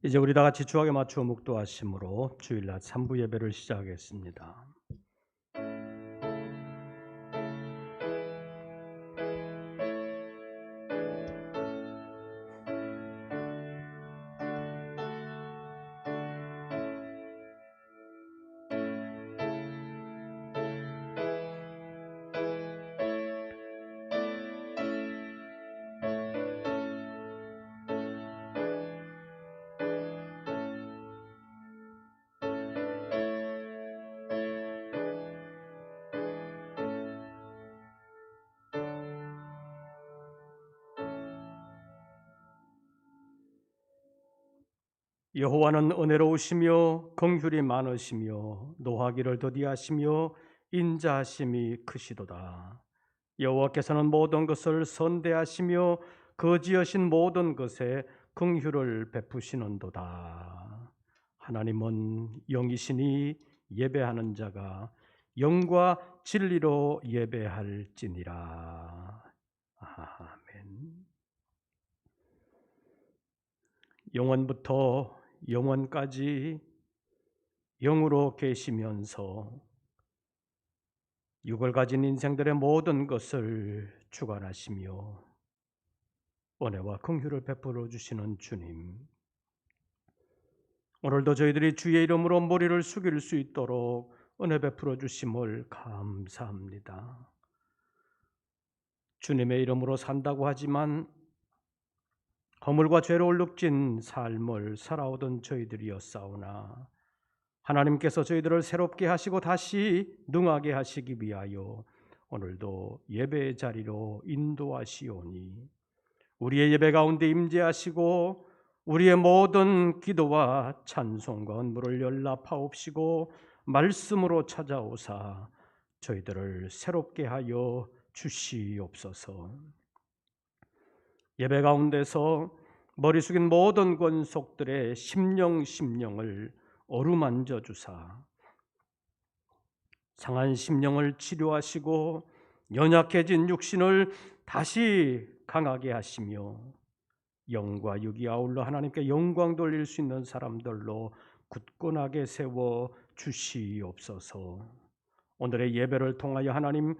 이제 우리 다 같이 주악에 맞추어 묵도하심으로 주일날 3부 예배를 시작하겠습니다. 여호와는 은혜로우시며 긍휼이 많으시며 노하기를 더디하시며 인자하심이 크시도다. 여호와께서는 모든 것을 선대하시며 거지하신 모든 것에 긍휼을 베푸시는도다. 하나님은 영이시니 예배하는 자가 영과 진리로 예배할지니라. 아멘. 영원부터 영원까지 영으로 계시면서 육을 가진 인생들의 모든 것을 주관하시며 은혜와 긍휼을 베풀어 주시는 주님, 오늘도 저희들이 주의 이름으로 머리를 숙일 수 있도록 은혜 베풀어 주심을 감사합니다. 주님의 이름으로 산다고 하지만 허물과 죄로 얼룩진 삶을 살아오던 저희들이었사오나 하나님께서 저희들을 새롭게 하시고 다시 능하게 하시기 위하여 오늘도 예배의 자리로 인도하시오니 우리의 예배 가운데 임재하시고 우리의 모든 기도와 찬송과 언물을 연락하옵시고 말씀으로 찾아오사 저희들을 새롭게 하여 주시옵소서. 예배 가운데서 머리 숙인 모든 권속들의 심령을 어루만져 주사 상한 심령을 치료하시고 연약해진 육신을 다시 강하게 하시며 영과 육이 아울러 하나님께 영광 돌릴 수 있는 사람들로 굳건하게 세워 주시옵소서. 오늘의 예배를 통하여 하나님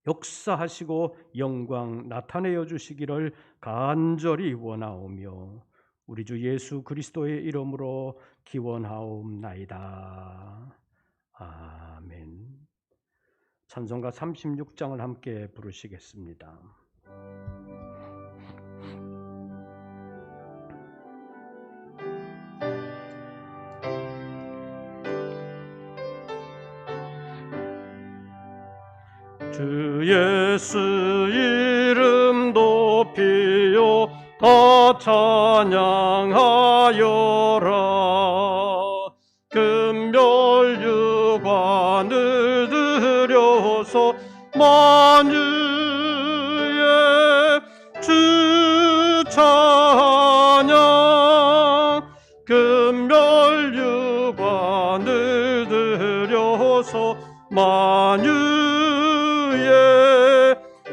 역사하시고 영광 나타내어 주시기를 간절히 원하오며 우리 주 예수 그리스도의 이름으로 기원하옵나이다. 아멘. 찬송가 36장을 함께 부르시겠습니다. 주 예수 이름 높이요 더 찬양하여라. 금별 유관을 들여서 만유의 주 찬양. 금별 유관을 들여서 만유의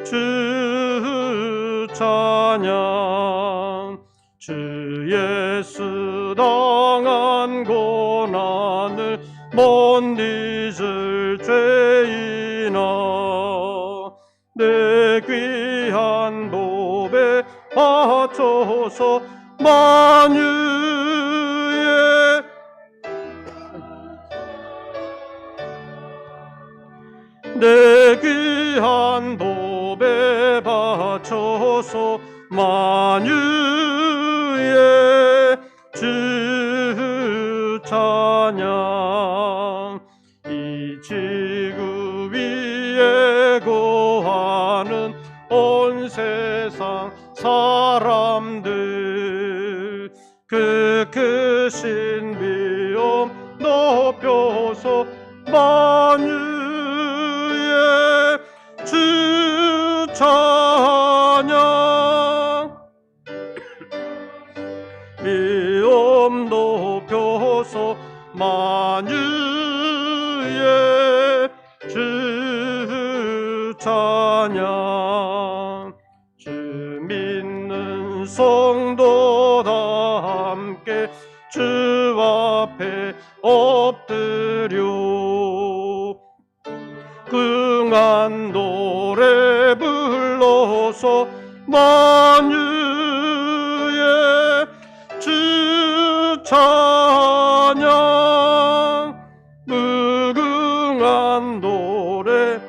주 찬양. 주 예수 당한 고난을 못 잊을 죄인아 내 귀한 도배 바쳐서 만유의 내 귀한 도배 바쳐서 만유의 주 찬양. 이 지구 위에 거하는 온 세상 사람들 그 크신 비움 높여서 만유의 주 찬양. 비움 높여서 만유의 주 찬양. 주 믿는 성도 다 함께 주 앞에 엎드려 긍한 노래 불러서 만유의 주 찬양 무궁한 노래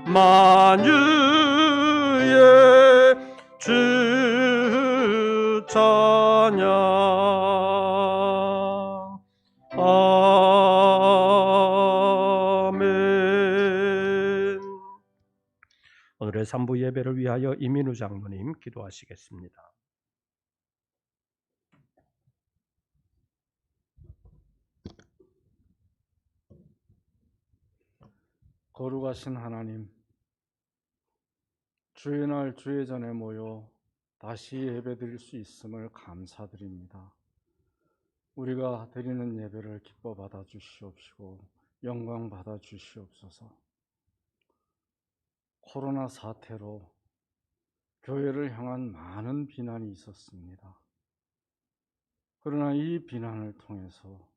만유의 주 찬양 아멘. 오늘의 3부 예배를 위하여 이민우 장로님 기도하시겠습니다. 거룩하신 하나님, 주의 날 주의 전에 모여 다시 예배드릴 수 있음을 감사드립니다. 우리가 드리는 예배를 기뻐 받아 주시옵시고 영광 받아 주시옵소서. 코로나 사태로 교회를 향한 많은 비난이 있었습니다. 그러나 이 비난을 통해서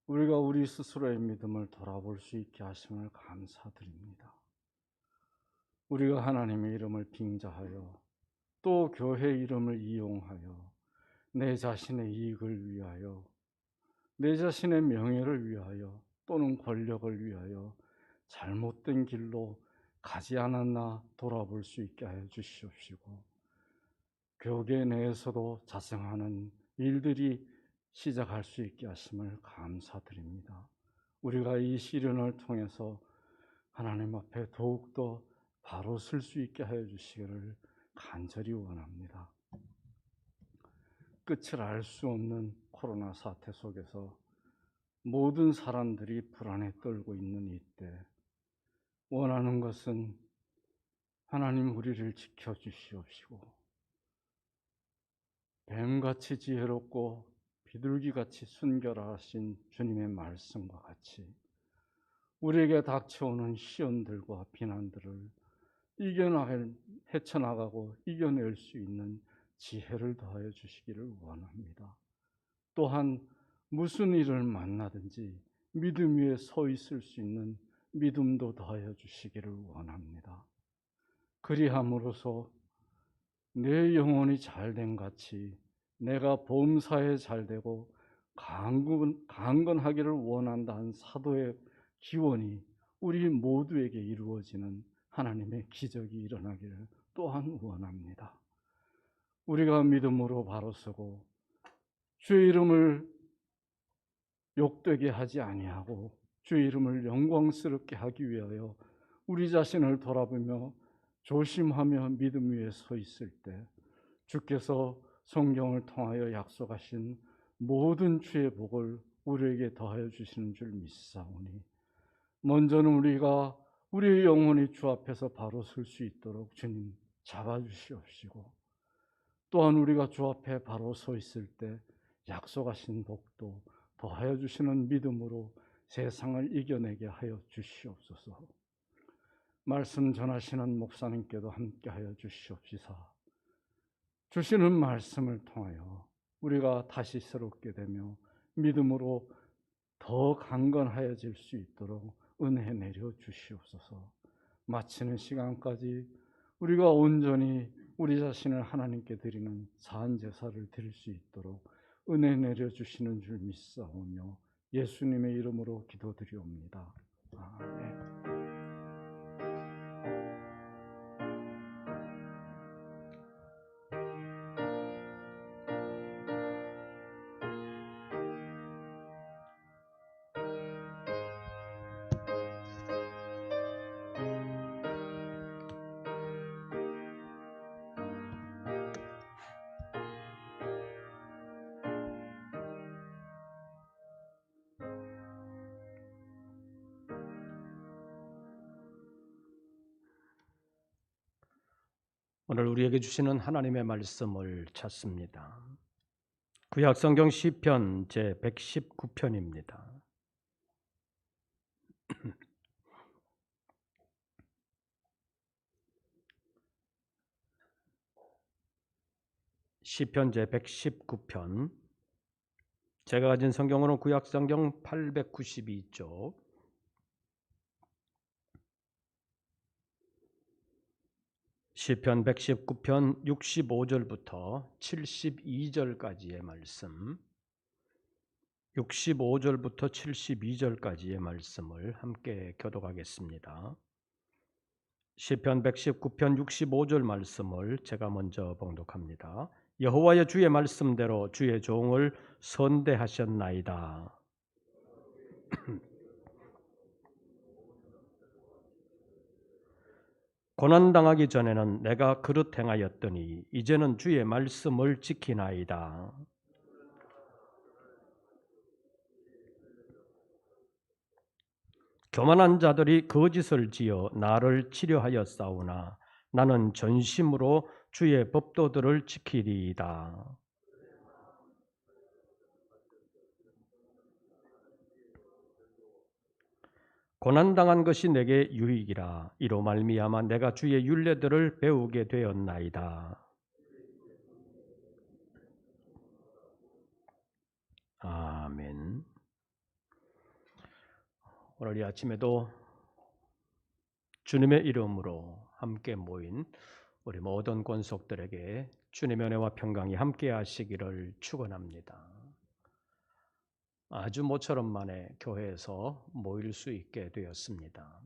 우리가 우리 스스로의 믿음을 돌아볼 수 있게 하심을 감사드립니다. 우리가 하나님의 이름을 빙자하여 또 교회 이름을 이용하여 내 자신의 이익을 위하여, 내 자신의 명예를 위하여 또는 권력을 위하여 잘못된 길로 가지 않았나 돌아볼 수 있게 하여 주시옵시고, 교계 내에서도 자성하는 일들이 시작할 수 있게 하심을 감사드립니다. 우리가 이 시련을 통해서 하나님 앞에 더욱더 바로 설 수 있게 하여 주시기를 간절히 원합니다. 끝을 알 수 없는 코로나 사태 속에서 모든 사람들이 불안에 떨고 있는 이때 원하는 것은 하나님 우리를 지켜주시옵시고 뱀같이 지혜롭고 비둘기같이 순결하신 주님의 말씀과 같이 우리에게 닥쳐오는 시험들과 비난들을 헤쳐나가고 이겨낼 수 있는 지혜를 더하여 주시기를 원합니다. 또한 무슨 일을 만나든지 믿음 위에 서 있을 수 있는 믿음도 더하여 주시기를 원합니다. 그리함으로써 내 영혼이 잘된 같이 내가 범사에 잘되고 강건하기를 원한다는 사도의 기원이 우리 모두에게 이루어지는 하나님의 기적이 일어나기를 또한 원합니다. 우리가 믿음으로 바로 서고 주의 이름을 욕되게 하지 아니하고 주의 이름을 영광스럽게 하기 위하여 우리 자신을 돌아보며 조심하며 믿음 위에 서 있을 때 주께서 성경을 통하여 약속하신 모든 주의 복을 우리에게 더하여 주시는 줄 믿사오니, 먼저는 우리가 우리의 영혼이 주 앞에서 바로 설 수 있도록 주님 잡아주시옵시고, 또한 우리가 주 앞에 바로 서 있을 때 약속하신 복도 더하여 주시는 믿음으로 세상을 이겨내게 하여 주시옵소서. 말씀 전하시는 목사님께도 함께 하여 주시옵시사 주시는 말씀을 통하여 우리가 다시 새롭게 되며 믿음으로 더 강건하여질 수 있도록 은혜 내려 주시옵소서. 마치는 시간까지 우리가 온전히 우리 자신을 하나님께 드리는 산 제사를 드릴 수 있도록 은혜 내려 주시는 줄 믿사오며 예수님의 이름으로 기도드리옵니다. 아멘. 오늘 우리에게 주시는 하나님의 말씀을 찾습니다. 구약 성경 시편 제 119편입니다. 시편 제 119편. 제가 가진 성경으로는 구약성경 892쪽. 시편 119편 65절부터 72절까지의 말씀, 65절부터 72절까지의 말씀을 함께 교독하겠습니다. 시편 119편 65절 말씀을 제가 먼저 봉독합니다. 여호와여, 주의 말씀대로 주의 종을 선대하셨나이다. 고난당하기 전에는 내가 그릇 행하였더니 이제는 주의 말씀을 지키나이다. 교만한 자들이 거짓을 지어 나를 치려하였사오나 나는 전심으로 주의 법도들을 지키리이다. 고난당한 것이 내게 유익이라. 이로 말미암아 내가 주의 율례들을 배우게 되었나이다. 아멘. 오늘 이 아침에도 주님의 이름으로 함께 모인 우리 모든 권속들에게 주님의 은혜와 평강이 함께 하시기를 축원합니다. 아주 모처럼 만에 교회에서 모일 수 있게 되었습니다.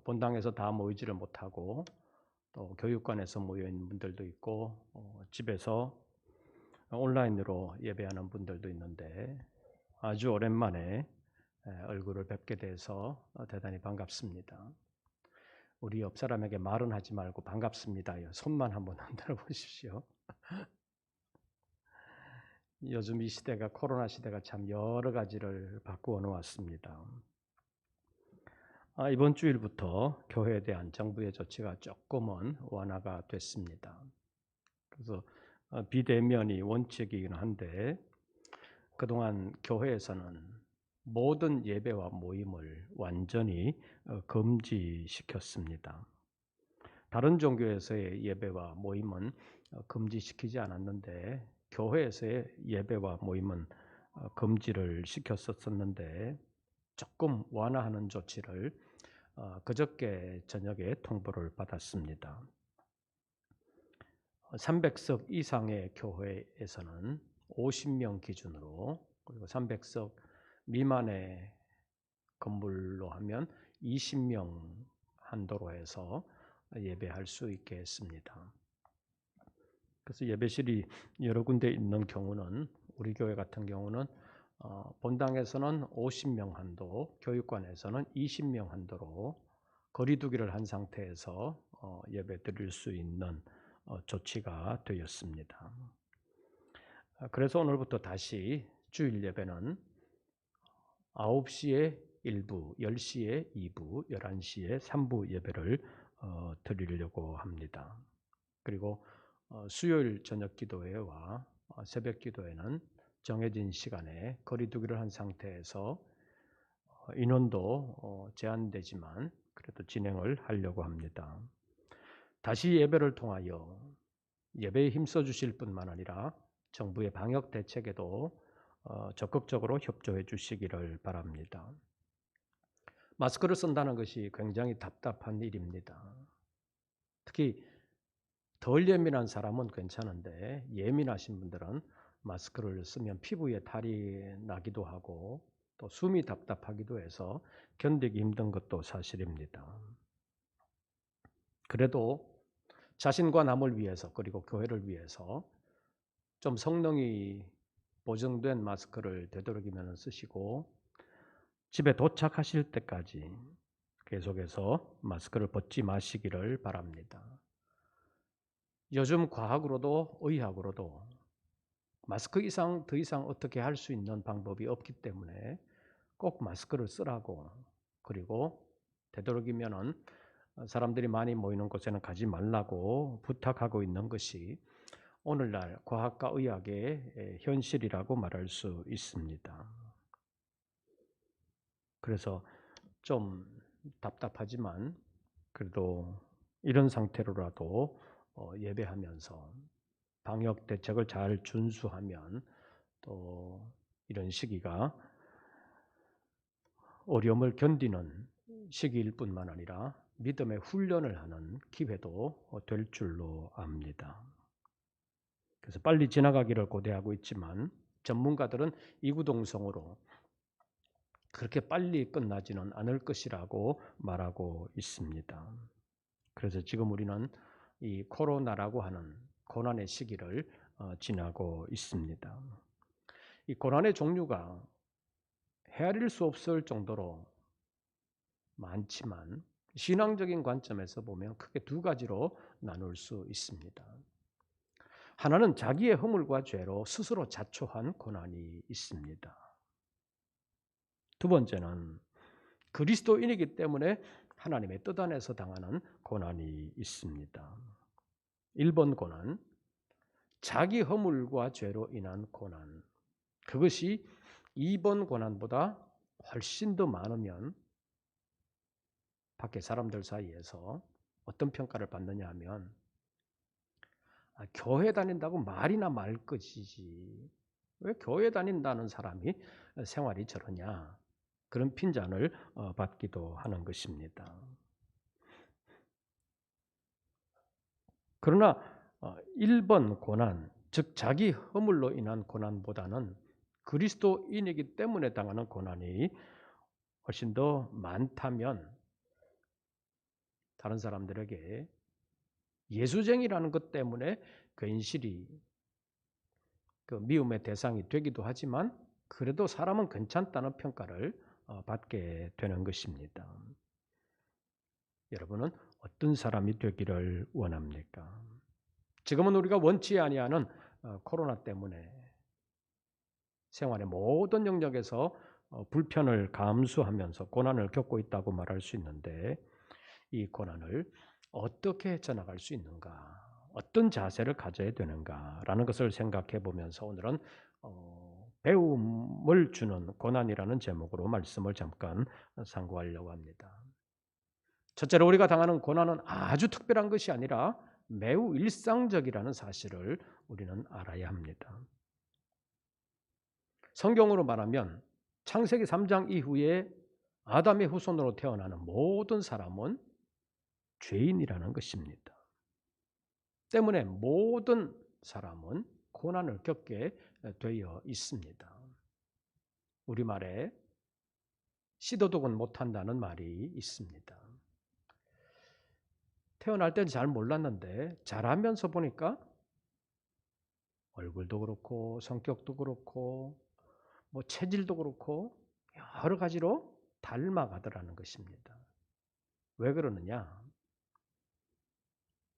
본당에서 다 모이지를 못하고 또 교육관에서 모여 있는 분들도 있고 집에서 온라인으로 예배하는 분들도 있는데 아주 오랜만에 얼굴을 뵙게 돼서 대단히 반갑습니다. 우리 옆 사람에게 말은 하지 말고 반갑습니다. 손만 한번 흔들어 보십시오. 요즘 이 시대가 코로나 시대가 참 여러 가지를 바꾸어 놓았습니다. 이번 주일부터 교회에 대한 정부의 조치가 조금은 완화가 됐습니다. 그래서 비대면이 원칙이긴 한데 그동안 교회에서는 모든 예배와 모임을 완전히 금지시켰습니다. 다른 종교에서의 예배와 모임은 금지시키지 않았는데 교회에서의 예배와 모임은 금지를 시켰었는데 조금 완화하는 조치를 그저께 저녁에 통보를 받았습니다. 300석 이상의 교회에서는 50명 기준으로, 그리고 300석 미만의 건물로 하면 20명 한도로 해서 예배할 수 있게 했습니다. 그래서 예배실이 여러 군데 있는 경우는, 우리 교회 같은 경우는 본당에서는 50명 한도, 교육관에서는 20명 한도로 거리두기를 한 상태에서 예배 드릴 수 있는 조치가 되었습니다. 그래서 오늘부터 다시 주일 예배는 9시에 1부, 10시에 2부, 11시에 3부 예배를 드리려고 합니다. 그리고 수요일 저녁 기도회와 새벽 기도회는 정해진 시간에 거리두기를 한 상태에서 인원도 제한되지만 그래도 진행을 하려고 합니다. 다시 예배를 통하여 예배에 힘써 주실 뿐만 아니라 정부의 방역 대책에도 적극적으로 협조해 주시기를 바랍니다. 마스크를 쓴다는 것이 굉장히 답답한 일입니다. 특히 덜 예민한 사람은 괜찮은데 예민하신 분들은 마스크를 쓰면 피부에 탈이 나기도 하고 또 숨이 답답하기도 해서 견디기 힘든 것도 사실입니다. 그래도 자신과 남을 위해서, 그리고 교회를 위해서 좀 성능이 보증된 마스크를 되도록이면 쓰시고 집에 도착하실 때까지 계속해서 마스크를 벗지 마시기를 바랍니다. 요즘 과학으로도 의학으로도 마스크 이상 더 이상 어떻게 할 수 있는 방법이 없기 때문에 꼭 마스크를 쓰라고, 그리고 되도록이면은 사람들이 많이 모이는 곳에는 가지 말라고 부탁하고 있는 것이 오늘날 과학과 의학의 현실이라고 말할 수 있습니다. 그래서 좀 답답하지만 그래도 이런 상태로라도 예배하면서 방역 대책을 잘 준수하면 또 이런 시기가 어려움을 견디는 시기일 뿐만 아니라 믿음의 훈련을 하는 기회도 될 줄로 압니다. 그래서 빨리 지나가기를 고대하고 있지만 전문가들은 이구동성으로 그렇게 빨리 끝나지는 않을 것이라고 말하고 있습니다. 그래서 지금 우리는 이 코로나라고 하는 고난의 시기를 지나고 있습니다. 이 고난의 종류가 헤아릴 수 없을 정도로 많지만 신앙적인 관점에서 보면 크게 두 가지로 나눌 수 있습니다. 하나는 자기의 허물과 죄로 스스로 자초한 고난이 있습니다. 두 번째는 그리스도인이기 때문에 하나님의 뜻 안에서 당하는 고난이 있습니다. 1번 고난, 자기 허물과 죄로 인한 고난. 그것이 2번 고난보다 훨씬 더 많으면 밖에 사람들 사이에서 어떤 평가를 받느냐 하면 교회 다닌다고 말이나 말 것이지 왜 교회 다닌다는 사람이 생활이 저러냐 그런 핀잔을 받기도 하는 것입니다. 그러나 1번 고난, 즉 자기 허물로 인한 고난보다는 그리스도인이기 때문에 당하는 고난이 훨씬 더 많다면 다른 사람들에게 예수쟁이라는 것 때문에 괜시리 그 미움의 대상이 되기도 하지만 그래도 사람은 괜찮다는 평가를 받게 되는 것입니다. 여러분은 어떤 사람이 되기를 원합니까? 지금은 우리가 원치 아니하는 코로나 때문에 생활의 모든 영역에서 불편을 감수하면서 고난을 겪고 있다고 말할 수 있는데 이 고난을 어떻게 전화갈 수 있는가? 어떤 자세를 가져야 되는가라는 것을 생각해 보면서 오늘은 배움을 주는 고난이라는 제목으로 말씀을 잠깐 상고하려고 합니다. 첫째로 우리가 당하는 고난은 아주 특별한 것이 아니라 매우 일상적이라는 사실을 우리는 알아야 합니다. 성경으로 말하면 창세기 3장 이후에 아담의 후손으로 태어나는 모든 사람은 죄인이라는 것입니다. 때문에 모든 사람은 고난을 겪게 되어 있습니다. 우리말에 시도독은 못한다는 말이 있습니다. 태어날 때는 잘 몰랐는데 자라면서 보니까 얼굴도 그렇고 성격도 그렇고 뭐 체질도 그렇고 여러 가지로 닮아가더라는 것입니다. 왜 그러느냐?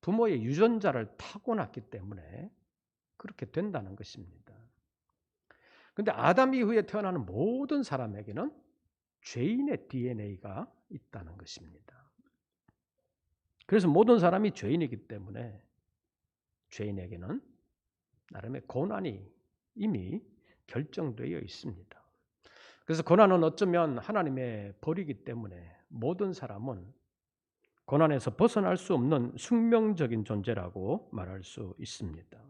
부모의 유전자를 타고났기 때문에 그렇게 된다는 것입니다. 그런데 아담 이후에 태어나는 모든 사람에게는 죄인의 DNA가 있다는 것입니다. 그래서 모든 사람이 죄인이기 때문에 죄인에게는 나름의 고난이 이미 결정되어 있습니다. 그래서 고난은 어쩌면 하나님의 벌이기 때문에 모든 사람은 고난에서 벗어날 수 없는 숙명적인 존재라고 말할 수 있습니다.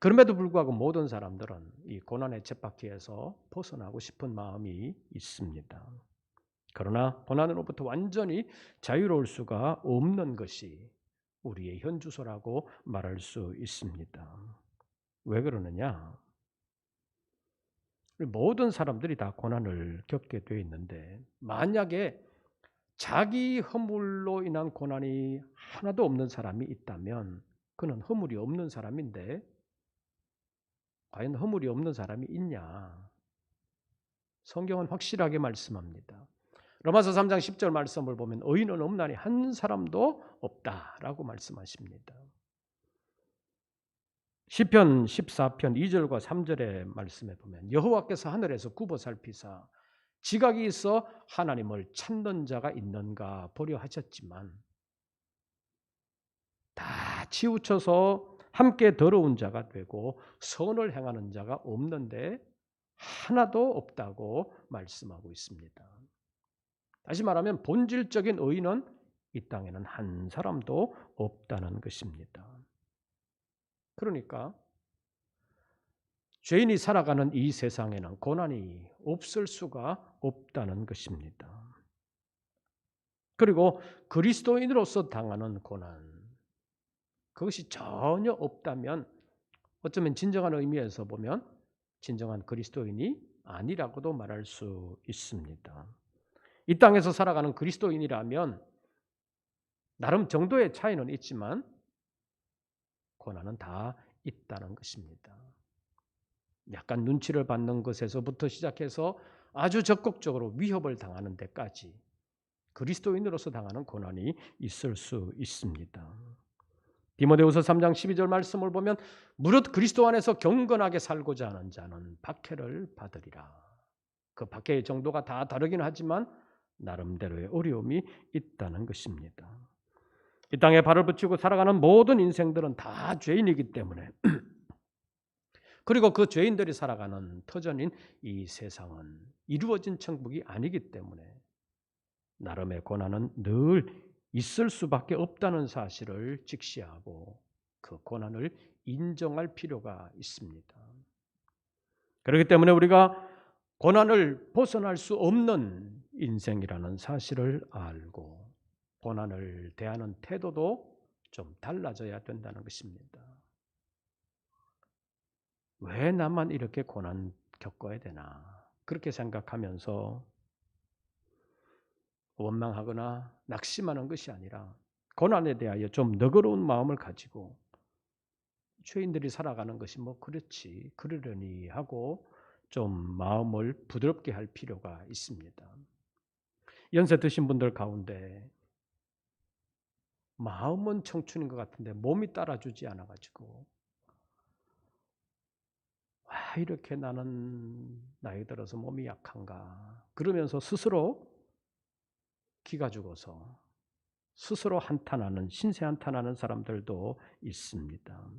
그럼에도 불구하고 모든 사람들은 이 고난의 쳇바퀴에서 벗어나고 싶은 마음이 있습니다. 그러나 고난으로부터 완전히 자유로울 수가 없는 것이 우리의 현주소라고 말할 수 있습니다. 왜 그러느냐? 모든 사람들이 다 고난을 겪게 되어 있는데 만약에 자기 허물로 인한 고난이 하나도 없는 사람이 있다면 그는 허물이 없는 사람인데 과연 허물이 없는 사람이 있냐? 성경은 확실하게 말씀합니다. 로마서 3장 10절 말씀을 보면 의인은 없나니 한 사람도 없다라고 말씀하십니다. 시편 14편 2절과 3절의 말씀에 보면 여호와께서 하늘에서 굽어 살피사 지각이 있어 하나님을 찾는 자가 있는가 보려 하셨지만 다 치우쳐서 함께 더러운 자가 되고 선을 행하는 자가 없는데 하나도 없다고 말씀하고 있습니다. 다시 말하면 본질적인 의인은 이 땅에는 한 사람도 없다는 것입니다. 그러니까 죄인이 살아가는 이 세상에는 고난이 없을 수가 없다는 것입니다. 그리고 그리스도인으로서 당하는 고난, 그것이 전혀 없다면 어쩌면 진정한 의미에서 보면 진정한 그리스도인이 아니라고도 말할 수 있습니다. 이 땅에서 살아가는 그리스도인이라면 나름 정도의 차이는 있지만 고난은 다 있다는 것입니다. 약간 눈치를 받는 것에서부터 시작해서 아주 적극적으로 위협을 당하는 데까지 그리스도인으로서 당하는 고난이 있을 수 있습니다. 디모데후서 3장 12절 말씀을 보면 무릇 그리스도 안에서 경건하게 살고자 하는 자는 박해를 받으리라. 그 박해의 정도가 다 다르긴 하지만 나름대로의 어려움이 있다는 것입니다. 이 땅에 발을 붙이고 살아가는 모든 인생들은 다 죄인이기 때문에 그리고 그 죄인들이 살아가는 터전인 이 세상은 이루어진 천국이 아니기 때문에 나름의 고난은 늘 있을 수밖에 없다는 사실을 직시하고 그 고난을 인정할 필요가 있습니다. 그렇기 때문에 우리가 고난을 벗어날 수 없는 인생이라는 사실을 알고 고난을 대하는 태도도 좀 달라져야 된다는 것입니다. 왜 나만 이렇게 고난 겪어야 되나? 그렇게 생각하면서 원망하거나 낙심하는 것이 아니라 고난에 대하여 좀 너그러운 마음을 가지고 죄인들이 살아가는 것이 뭐 그렇지 그러려니 하고 좀 마음을 부드럽게 할 필요가 있습니다. 연세 드신 분들 가운데 마음은 청춘인 것 같은데 몸이 따라주지 않아가지고 왜 이렇게 나는 나이 들어서 몸이 약한가 그러면서 스스로 기가 죽어서 스스로 한탄하는 신세 한탄하는 사람들도 있습니다.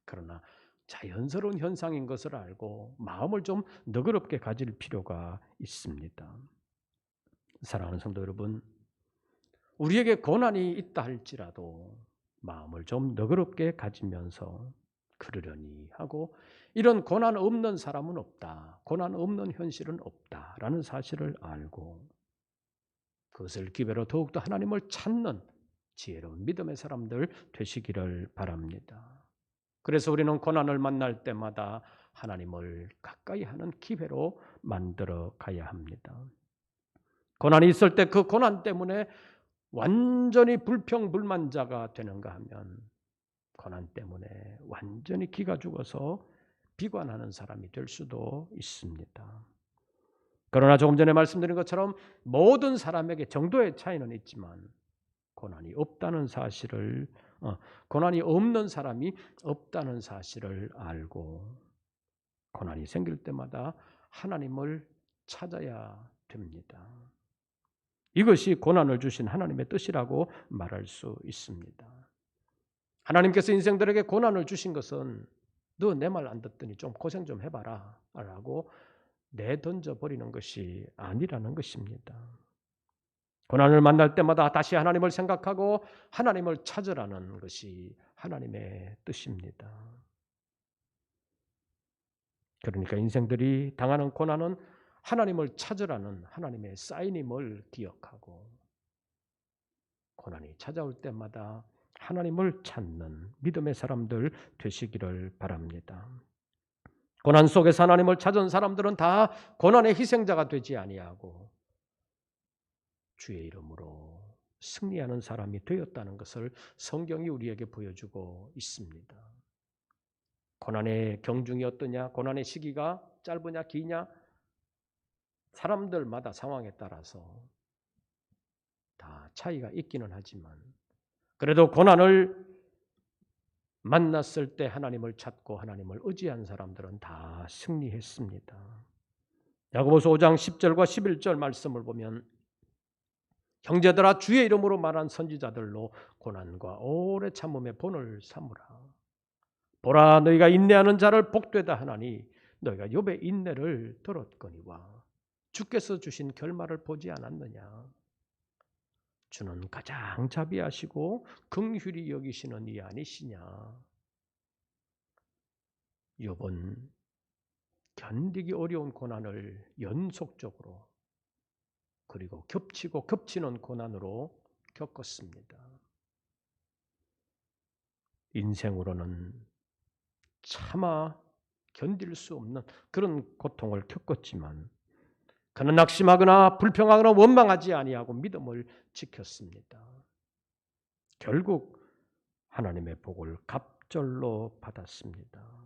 그러나 자연스러운 현상인 것을 알고 마음을 좀 너그럽게 가질 필요가 있습니다. 사랑하는 성도 여러분, 우리에게 고난이 있다 할지라도 마음을 좀 너그럽게 가지면서 그러려니 하고 이런 고난 없는 사람은 없다. 고난 없는 현실은 없다라는 사실을 알고 그것을 기회로 더욱더 하나님을 찾는 지혜로운 믿음의 사람들 되시기를 바랍니다. 그래서 우리는 고난을 만날 때마다 하나님을 가까이 하는 기회로 만들어 가야 합니다. 고난이 있을 때 그 고난 때문에 완전히 불평불만자가 되는가 하면 고난 때문에 완전히 기가 죽어서 비관하는 사람이 될 수도 있습니다. 그러나 조금 전에 말씀드린 것처럼 모든 사람에게 정도의 차이는 있지만 고난이 없다는 사실을 고난이 없는 사람이 없다는 사실을 알고 고난이 생길 때마다 하나님을 찾아야 됩니다. 이것이 고난을 주신 하나님의 뜻이라고 말할 수 있습니다. 하나님께서 인생들에게 고난을 주신 것은 너 내 말 안 듣더니 좀 고생 좀 해봐라 라고 내던져 버리는 것이 아니라는 것입니다. 고난을 만날 때마다 다시 하나님을 생각하고 하나님을 찾으라는 것이 하나님의 뜻입니다. 그러니까 인생들이 당하는 고난은 하나님을 찾으라는 하나님의 사인임을 기억하고 고난이 찾아올 때마다 하나님을 찾는 믿음의 사람들 되시기를 바랍니다. 고난 속에서 하나님을 찾은 사람들은 다 고난의 희생자가 되지 아니하고 주의 이름으로 승리하는 사람이 되었다는 것을 성경이 우리에게 보여주고 있습니다. 고난의 경중이 어떠냐, 고난의 시기가 짧으냐 기냐 사람들마다 상황에 따라서 다 차이가 있기는 하지만 그래도 고난을 만났을 때 하나님을 찾고 하나님을 의지한 사람들은 다 승리했습니다. 야고보서 5장 10절과 11절 말씀을 보면 형제들아 주의 이름으로 말한 선지자들로 고난과 오래 참음의 본을 삼으라. 보라 너희가 인내하는 자를 복되다 하나니 너희가 욥의 인내를 들었거니와 주께서 주신 결말을 보지 않았느냐. 주는 가장 자비하시고 긍휼히 여기시는 이 아니시냐. 욥은 견디기 어려운 고난을 연속적으로 그리고 겹치고 겹치는 고난으로 겪었습니다. 인생으로는 차마 견딜 수 없는 그런 고통을 겪었지만 그는 낙심하거나 불평하거나 원망하지 아니하고 믿음을 지켰습니다. 결국 하나님의 복을 갑절로 받았습니다.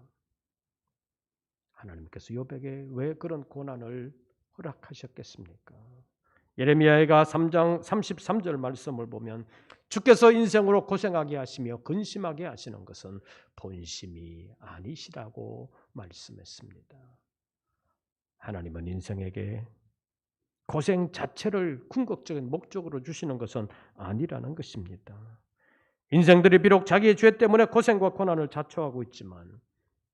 하나님께서 욥에게 왜 그런 고난을 허락하셨겠습니까? 예레미야가 3장 33절 말씀을 보면 주께서 인생으로 고생하게 하시며 근심하게 하시는 것은 본심이 아니시라고 말씀했습니다. 하나님은 인생에게 고생 자체를 궁극적인 목적으로 주시는 것은 아니라는 것입니다. 인생들이 비록 자기의 죄 때문에 고생과 고난을 자초하고 있지만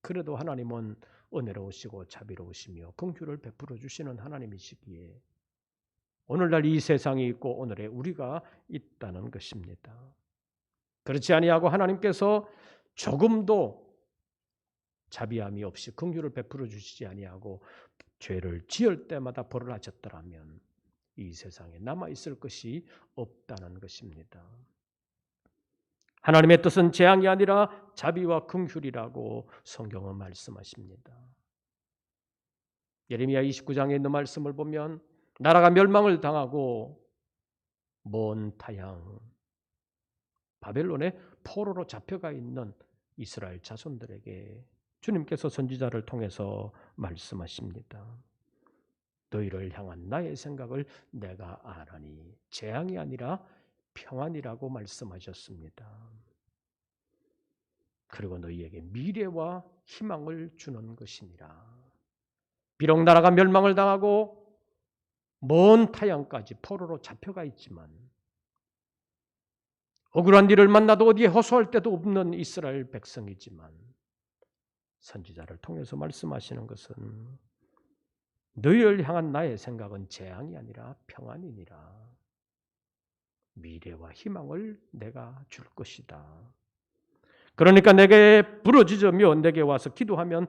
그래도 하나님은 은혜로우시고 자비로우시며 긍휼을 베풀어 주시는 하나님이시기에 오늘날 이 세상이 있고 오늘의 우리가 있다는 것입니다. 그렇지 아니하고 하나님께서 조금도 자비함이 없이 긍휼을 베풀어 주시지 아니하고 죄를 지을 때마다 벌을 하셨더라면 이 세상에 남아 있을 것이 없다는 것입니다. 하나님의 뜻은 재앙이 아니라 자비와 긍휼이라고 성경은 말씀하십니다. 예레미야 29장에 있는 말씀을 보면 나라가 멸망을 당하고 먼 타향 바벨론의 포로로 잡혀가 있는 이스라엘 자손들에게 주님께서 선지자를 통해서 말씀하십니다. 너희를 향한 나의 생각을 내가 아나니 재앙이 아니라 평안이라고 말씀하셨습니다. 그리고 너희에게 미래와 희망을 주는 것이니라. 비록 나라가 멸망을 당하고 먼 타향까지 포로로 잡혀가 있지만 억울한 일을 만나도 어디에 호소할 데도 없는 이스라엘 백성이지만 선지자를 통해서 말씀하시는 것은 너희를 향한 나의 생각은 재앙이 아니라 평안이니라. 미래와 희망을 내가 줄 것이다. 그러니까 내게 부르짖으며 내게 와서 기도하면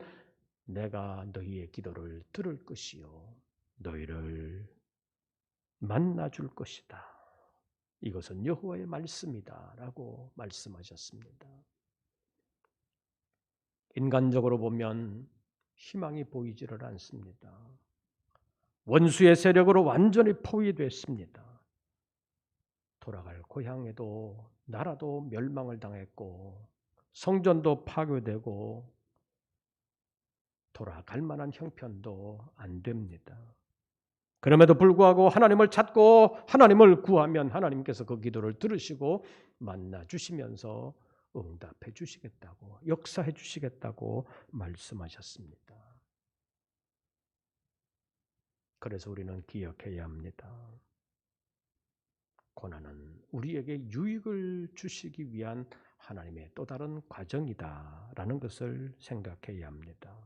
내가 너희의 기도를 들을 것이요 너희를 만나줄 것이다. 이것은 여호와의 말씀이다 라고 말씀하셨습니다. 인간적으로 보면 희망이 보이지를 않습니다. 원수의 세력으로 완전히 포위됐습니다. 돌아갈 고향에도 나라도 멸망을 당했고 성전도 파괴되고 돌아갈 만한 형편도 안 됩니다. 그럼에도 불구하고 하나님을 찾고 하나님을 구하면 하나님께서 그 기도를 들으시고 만나 주시면서 응답해 주시겠다고 역사해 주시겠다고 말씀하셨습니다. 그래서 우리는 기억해야 합니다. 고난은 우리에게 유익을 주시기 위한 하나님의 또 다른 과정이다라는 것을 생각해야 합니다.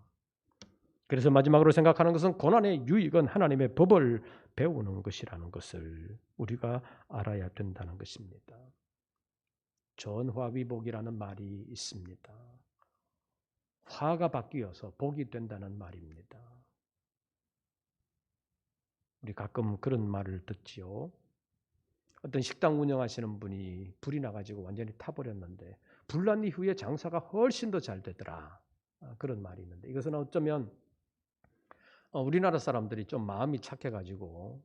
그래서 마지막으로 생각하는 것은 고난의 유익은 하나님의 법을 배우는 것이라는 것을 우리가 알아야 된다는 것입니다. 전화위복이라는 말이 있습니다. 화가 바뀌어서 복이 된다는 말입니다. 우리 가끔 그런 말을 듣지요. 어떤 식당 운영하시는 분이 불이 나가지고 완전히 타버렸는데 불난 이후에 장사가 훨씬 더 잘 되더라. 그런 말이 있는데 이것은 어쩌면 우리나라 사람들이 좀 마음이 착해가지고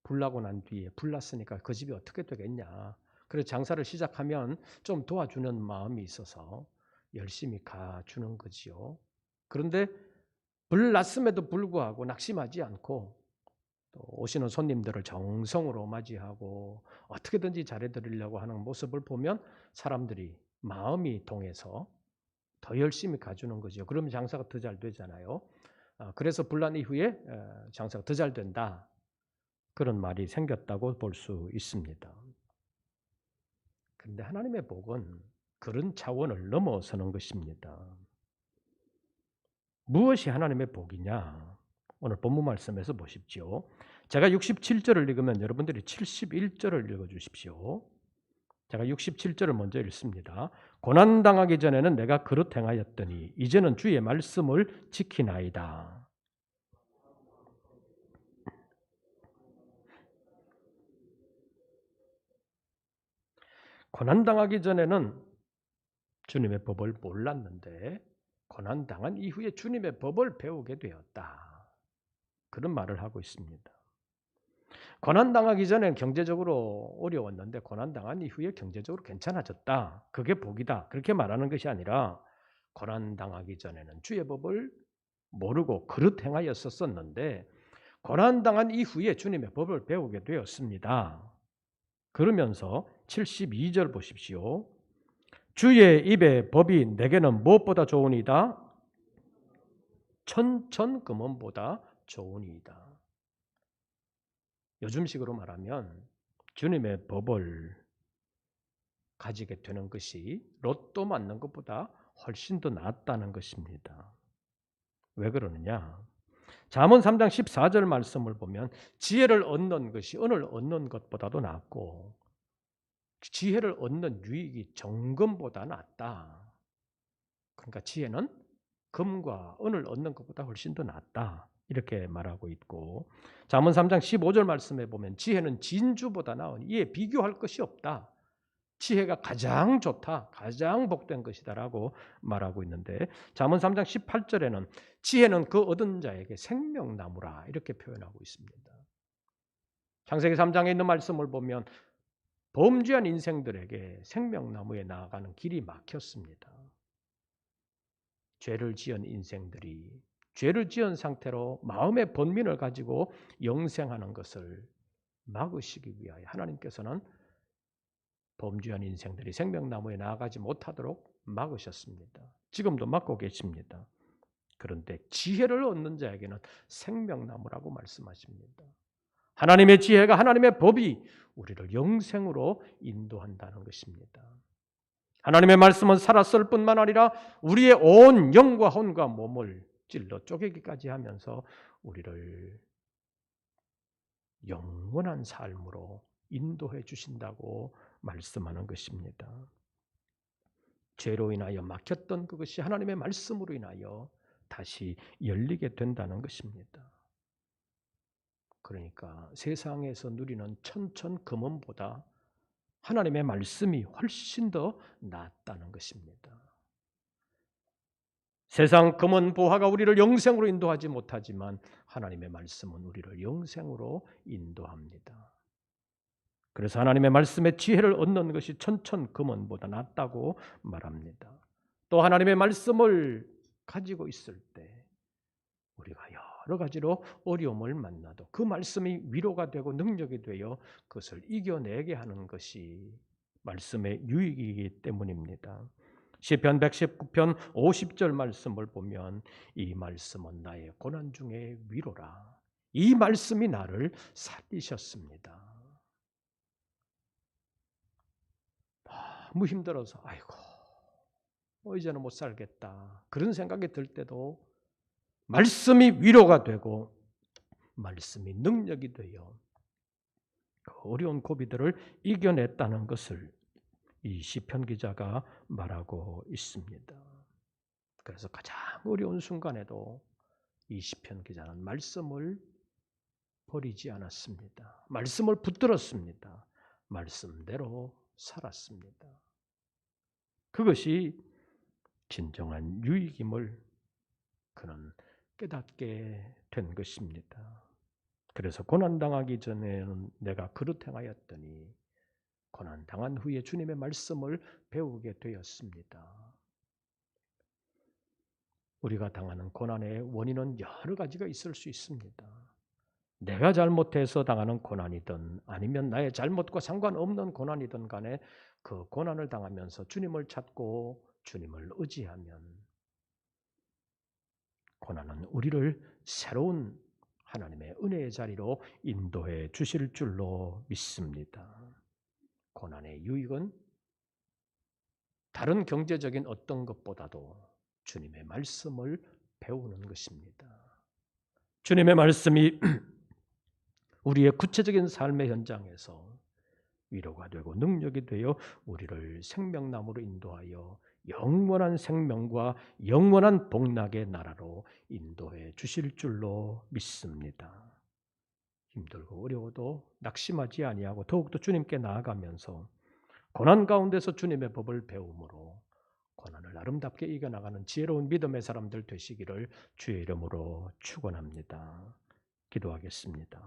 불나고 난 뒤에 불났으니까 그 집이 어떻게 되겠냐. 그래서 장사를 시작하면 좀 도와주는 마음이 있어서 열심히 가주는 거지요. 그런데 불났음에도 불구하고 낙심하지 않고 또 오시는 손님들을 정성으로 맞이하고 어떻게든지 잘해드리려고 하는 모습을 보면 사람들이 마음이 동해서 더 열심히 가주는 거죠. 그러면 장사가 더 잘 되잖아요. 그래서 불난 이후에 장사가 더 잘 된다. 그런 말이 생겼다고 볼 수 있습니다. 그런데 하나님의 복은 그런 차원을 넘어서는 것입니다. 무엇이 하나님의 복이냐? 오늘 본문 말씀에서 보십시오. 제가 67절을 읽으면 여러분들이 71절을 읽어주십시오. 제가 67절을 먼저 읽습니다. 고난당하기 전에는 내가 그릇 행하였더니 이제는 주의 말씀을 지키나이다. 고난당하기 전에는 주님의 법을 몰랐는데 고난당한 이후에 주님의 법을 배우게 되었다. 그런 말을 하고 있습니다. 고난당하기 전엔 경제적으로 어려웠는데 고난당한 이후에 경제적으로 괜찮아졌다. 그게 복이다. 그렇게 말하는 것이 아니라 고난당하기 전에는 주의 법을 모르고 그릇 행하였었는데 고난당한 이후에 주님의 법을 배우게 되었습니다. 그러면서 72절 보십시오. 주의 입의 법이 내게는 무엇보다 좋으니이다. 천천 금원보다 좋으니이다. 요즘식으로 말하면 주님의 법을 가지게 되는 것이 로또 맞는 것보다 훨씬 더 낫다는 것입니다. 왜 그러느냐? 잠언 3장 14절 말씀을 보면 지혜를 얻는 것이 은을 얻는 것보다도 낫고 지혜를 얻는 유익이 정금보다 낫다. 그러니까 지혜는 금과 은을 얻는 것보다 훨씬 더 낫다. 이렇게 말하고 있고 잠언 3장 15절 말씀에 보면 지혜는 진주보다 나으니 이에 비교할 것이 없다. 지혜가 가장 좋다. 가장 복된 것이다라고 말하고 있는데 잠언 3장 18절에는 지혜는 그 얻은 자에게 생명나무라 이렇게 표현하고 있습니다. 창세기 3장에 있는 말씀을 보면 범죄한 인생들에게 생명나무에 나아가는 길이 막혔습니다. 죄를 지은 인생들이 죄를 지은 상태로 마음의 번민을 가지고 영생하는 것을 막으시기 위하여 하나님께서는 범죄한 인생들이 생명나무에 나아가지 못하도록 막으셨습니다. 지금도 막고 계십니다. 그런데 지혜를 얻는 자에게는 생명나무라고 말씀하십니다. 하나님의 지혜가 하나님의 법이 우리를 영생으로 인도한다는 것입니다. 하나님의 말씀은 살았을 뿐만 아니라 우리의 온 영과 혼과 몸을 찔러 쪼개기까지 하면서 우리를 영원한 삶으로 인도해 주신다고 말씀하는 것입니다. 죄로 인하여 막혔던 그것이 하나님의 말씀으로 인하여 다시 열리게 된다는 것입니다. 그러니까 세상에서 누리는 천천금원보다 하나님의 말씀이 훨씬 더 낫다는 것입니다. 세상 금은 보화가 우리를 영생으로 인도하지 못하지만 하나님의 말씀은 우리를 영생으로 인도합니다. 그래서 하나님의 말씀에 지혜를 얻는 것이 천천금원보다 낫다고 말합니다. 또 하나님의 말씀을 가지고 있을 때 우리가 여러 가지로 어려움을 만나도 그 말씀이 위로가 되고 능력이 되어 그것을 이겨내게 하는 것이 말씀의 유익이기 때문입니다. 시편 119편 50절 말씀을 보면 이 말씀은 나의 고난 중에 위로라. 이 말씀이 나를 살리셨습니다. 너무 힘들어서 아이고 이제는 못 살겠다. 그런 생각이 들 때도 말씀이 위로가 되고 말씀이 능력이 되어 그 어려운 고비들을 이겨냈다는 것을 이 시편 기자가 말하고 있습니다. 그래서 가장 어려운 순간에도 이 시편 기자는 말씀을 버리지 않았습니다. 말씀을 붙들었습니다. 말씀대로 살았습니다. 그것이 진정한 유익임을 그는 깨닫게 된 것입니다. 그래서 고난당하기 전에는 내가 그릇 행하였더니 고난당한 후에 주님의 말씀을 배우게 되었습니다. 우리가 당하는 고난의 원인은 여러 가지가 있을 수 있습니다. 내가 잘못해서 당하는 고난이든 아니면 나의 잘못과 상관없는 고난이든 간에 그 고난을 당하면서 주님을 찾고 주님을 의지하면 고난은 우리를 새로운 하나님의 은혜의 자리로 인도해 주실 줄로 믿습니다. 고난의 유익은 다른 경제적인 어떤 것보다도 주님의 말씀을 배우는 것입니다. 주님의 말씀이 우리의 구체적인 삶의 현장에서 위로가 되고 능력이 되어 우리를 생명나무로 인도하여 영원한 생명과 영원한 복락의 나라로 인도해 주실 줄로 믿습니다. 힘들고 어려워도 낙심하지 아니하고 더욱더 주님께 나아가면서 고난 가운데서 주님의 법을 배움으로 고난을 아름답게 이겨나가는 지혜로운 믿음의 사람들 되시기를 주의 이름으로 축원합니다. 기도하겠습니다.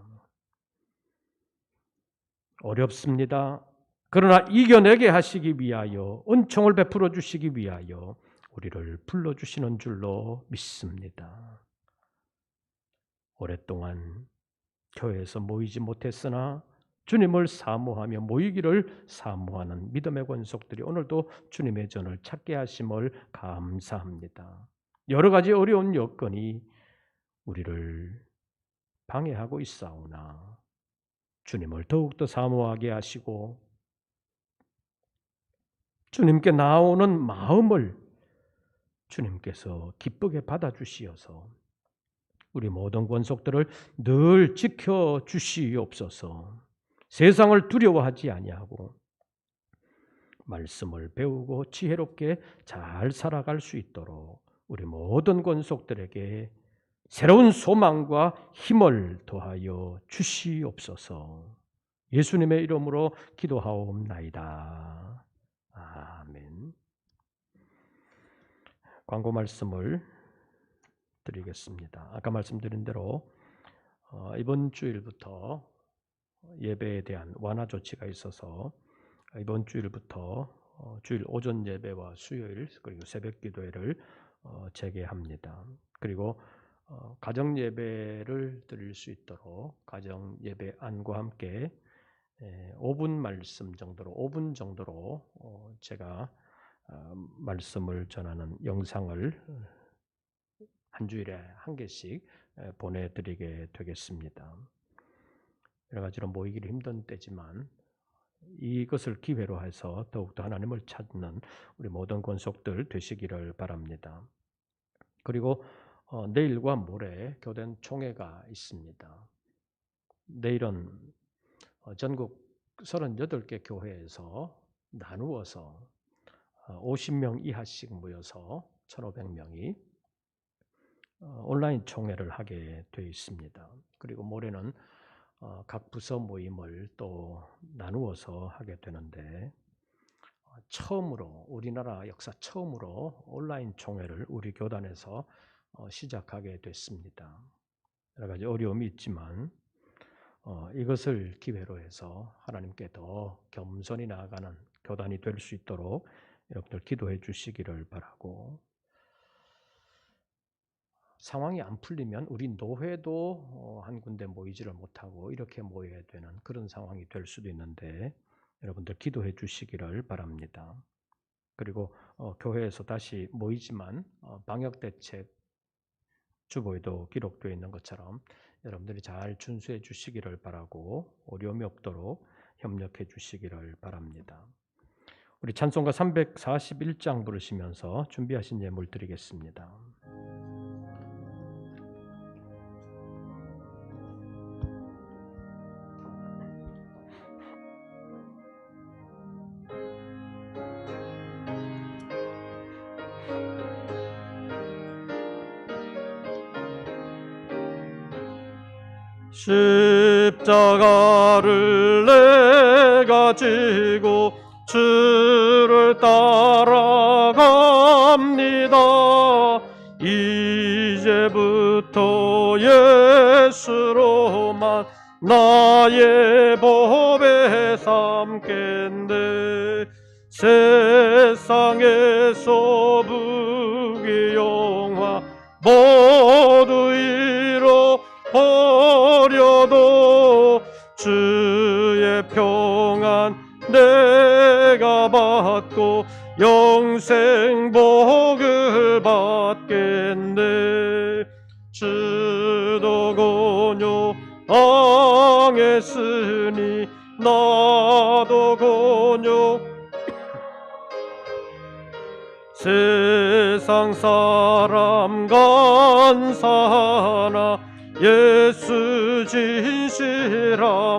어렵습니다. 그러나 이겨내게 하시기 위하여 은총을 베풀어 주시기 위하여 우리를 불러주시는 줄로 믿습니다. 오랫동안 교회에서 모이지 못했으나 주님을 사모하며 모이기를 사모하는 믿음의 권속들이 오늘도 주님의 전을 찾게 하심을 감사합니다. 여러 가지 어려운 여건이 우리를 방해하고 있사오나 주님을 더욱더 사모하게 하시고 주님께 나오는 마음을 주님께서 기쁘게 받아주시어서 우리 모든 권속들을 늘 지켜주시옵소서. 세상을 두려워하지 아니하고 말씀을 배우고 지혜롭게 잘 살아갈 수 있도록 우리 모든 권속들에게 새로운 소망과 힘을 더하여 주시옵소서. 예수님의 이름으로 기도하옵나이다. 아멘. 광고 말씀을 드리겠습니다. 아까 말씀드린 대로 이번 주일부터 예배에 대한 완화 조치가 있어서 이번 주일부터 주일 오전 예배와 수요일 그리고 새벽 기도회를 재개합니다. 그리고 가정 예배를 드릴 수 있도록 가정 예배 안과 함께 5분 말씀 정도로 5분 정도로 제가 말씀을 전하는 영상을 한 주일에 한 개씩 보내드리게 되겠습니다. 여러 가지로 모이기를 힘든 때지만 이것을 기회로 해서 더욱더 하나님을 찾는 우리 모든 권속들 되시기를 바랍니다. 그리고 내일과 모레 교된 총회가 있습니다. 내일은 전국 38개 교회에서 나누어서 50명 이하씩 모여서 1,500명이 온라인 총회를 하게 되어 있습니다. 그리고 모레는 각 부서 모임을 또 나누어서 하게 되는데 처음으로 우리나라 역사 처음으로 온라인 총회를 우리 교단에서 시작하게 됐습니다. 여러 가지 어려움이 있지만 이것을 기회로 해서 하나님께 더 겸손히 나아가는 교단이 될 수 있도록 여러분들 기도해 주시기를 바라고, 상황이 안 풀리면 우리 노회도 한 군데 모이지를 못하고 이렇게 모여야 되는 그런 상황이 될 수도 있는데 여러분들 기도해 주시기를 바랍니다. 그리고 교회에서 다시 모이지만 방역대책 주보에도 기록되어 있는 것처럼 여러분들이 잘 준수해 주시기를 바라고 어려움이 없도록 협력해 주시기를 바랍니다. 우리 찬송가 341장 부르시면서 준비하신 예물 드리겠습니다. 십자가를 내가 지고 주를 따라갑니다. 이제부터 예수로만 나의 법에 삼겠네. 세상에서 부귀영화 모두 잃어버려도 주의 평안 내가 받고 영생 복을 받겠네. 주도 곤욕당했으니 나도 곤욕 세상 사람 간사하나 예수 진실합니다.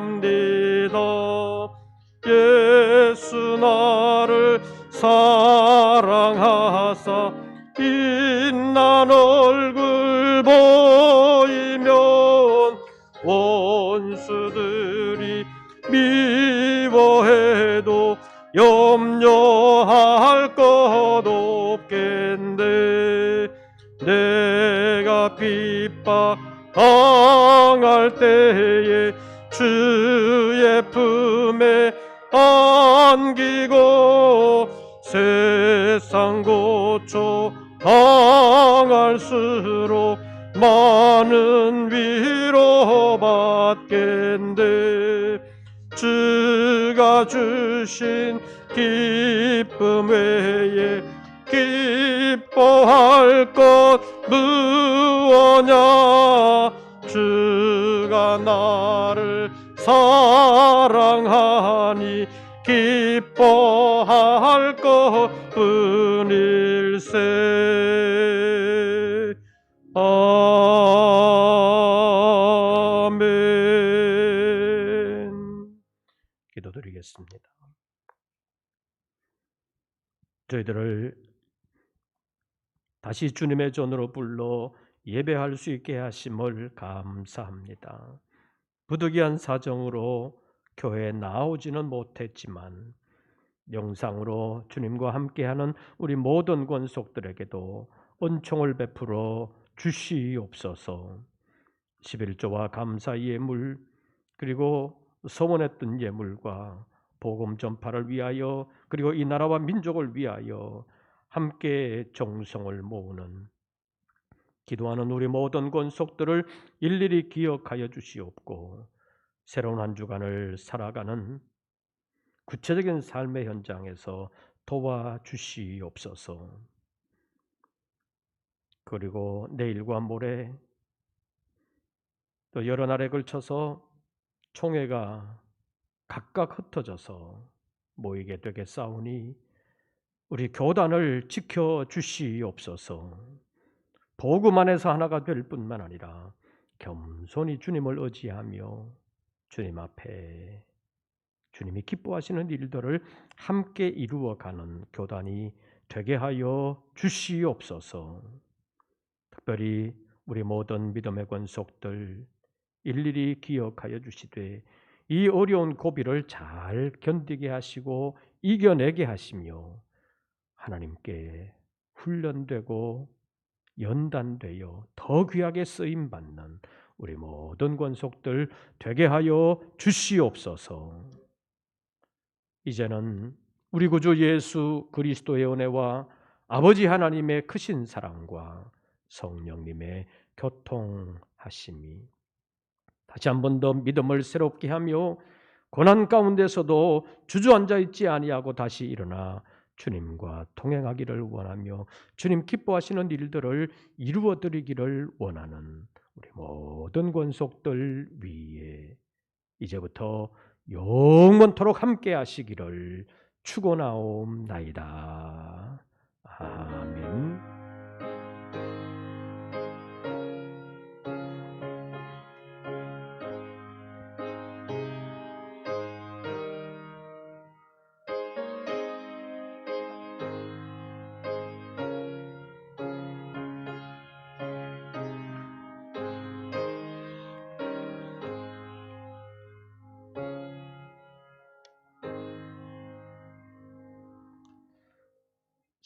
사랑하사 빛난 얼굴 보이면 원수들이 미워해도 염려할 것 없겠네. 내가 핍박당할 때에 주의 품에 안기고 세상 고초 당할수록 많은 위로 받겠네. 주가 주신 기쁨 외에 기뻐할 것 무엇냐. 주가 나를 사랑하니 기뻐할 것뿐일세. 아멘. 기도드리겠습니다. 저희들을 다시 주님의 전으로 불러 예배할 수 있게 하심을 감사합니다. 부득이한 사정으로 교회에 나오지는 못했지만 영상으로 주님과 함께하는 우리 모든 권속들에게도 은총을 베풀어 주시옵소서. 11조와 감사 예물 그리고 서원했던 예물과 복음 전파를 위하여 그리고 이 나라와 민족을 위하여 함께 정성을 모으는 기도하는 우리 모든 권속들을 일일이 기억하여 주시옵고 새로운 한 주간을 살아가는 구체적인 삶의 현장에서 도와주시옵소서. 그리고 내일과 모레 또 여러 날에 걸쳐서 총회가 각각 흩어져서 모이게 되겠사오니 우리 교단을 지켜주시옵소서. 복음 안에서 하나가 될 뿐만 아니라 겸손히 주님을 의지하며 주님 앞에 주님이 기뻐하시는 일들을 함께 이루어가는 교단이 되게 하여 주시옵소서. 특별히 우리 모든 믿음의 권속들 일일이 기억하여 주시되 이 어려운 고비를 잘 견디게 하시고 이겨내게 하시며 하나님께 훈련되고 연단되어 더 귀하게 쓰임받는 우리 모든 권속들 되게 하여 주시옵소서. 이제는 우리 구주 예수 그리스도의 은혜와 아버지 하나님의 크신 사랑과 성령님의 교통하심이 다시 한 번 더 믿음을 새롭게 하며 고난 가운데서도 주저앉아 있지 아니하고 다시 일어나 주님과 동행하기를 원하며 주님 기뻐하시는 일들을 이루어 드리기를 원하는 우리 모든 권속들 위에 이제부터 영원토록 함께 하시기를 축원하옵나이다. 아멘.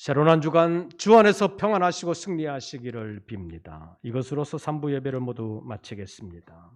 새로운 한 주간 주 안에서 평안하시고 승리하시기를 빕니다. 이것으로서 3부 예배를 모두 마치겠습니다.